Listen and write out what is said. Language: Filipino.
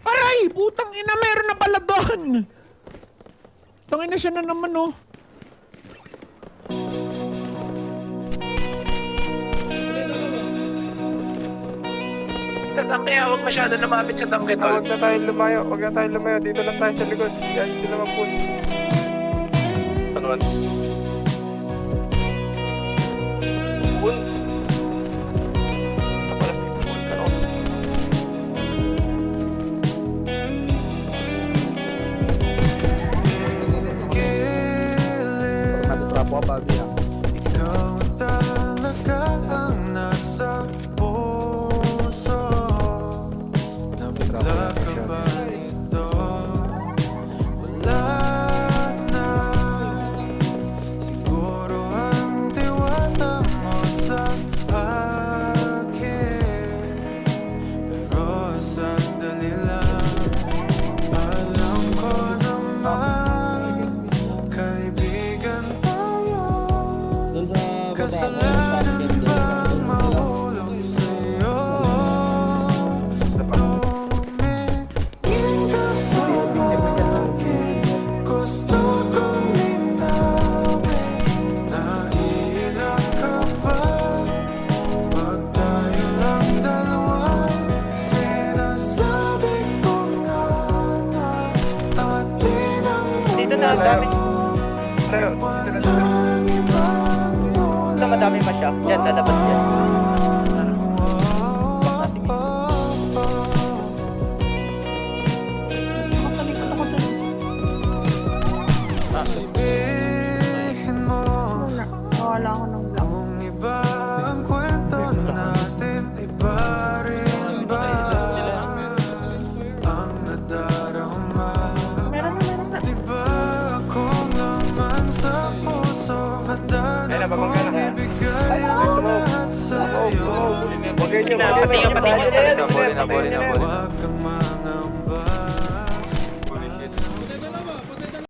Aray! Putang ina, meron na pala doon! Tangin na siya na naman, oh. Sa tangke, huwag masyado lumapit sa tangke, tol. Huwag na tayo lumayo, dito lang tayo sa likod. Yan, sila mag-pull. Ano man? Pull. Pull ka, no? Nasa trapo ka, babi, ha? Ikaw talaga ang nasa puso. Nabigla ka ba ito? Wala na. Siguro ang tiwala mo sa akin. Pero sandali lang. Alam ko naman kaibigan tayo. Kasalanan bang mahulog sa'yo? Tumingin ka sa akin. Gusto kong linawin. Naiilang ka ba? Pag tayo lang dalawa. Sinasabi ko nga na atin ang Dito na, ang dami. Tayo, walang ibang Sa madami pa siya. Yan, lalabas yan. Sabihin mo Nawala ako ng block. kung iba ang kwento natin, iba rin ba ang nadarama? Meron na. Di ba ako naman sa puso, handa na kong ibigay ang lahat sa'yo. Huwag kayo, Patingin, patingin. Boli na. Huwag kang